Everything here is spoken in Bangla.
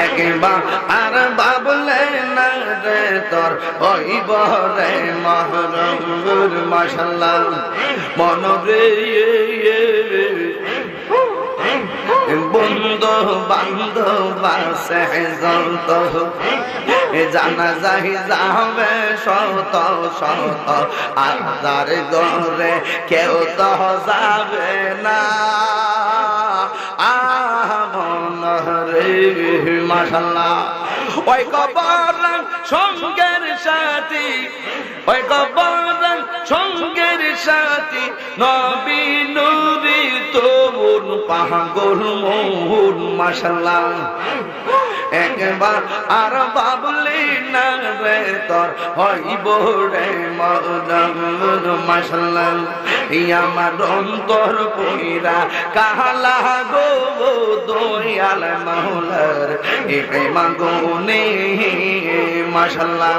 একবার আর বাবলে না রে তোর হইব রে মহরম মাশাআল্লাহ মন রে বন্ধু বান্ধব আছে যত জানা যাই যাবে শত শত আজার ঘরে কেউ তো যাবে না আমন রে মাশাআল্লাহ ওই কবর সঙ্গের সাথী ওই কবর সঙ্গের সাথী নবী নূরি তোর পাগল মন মাশাআল্লাহ একবার আর বাবলি না রে তোর হইব রে মরম মাশাআল্লাহ আমার অন্তর পইরা কাহালা গো দয়াল মাওলার এ প্রেম গুনে মাশাআল্লাহ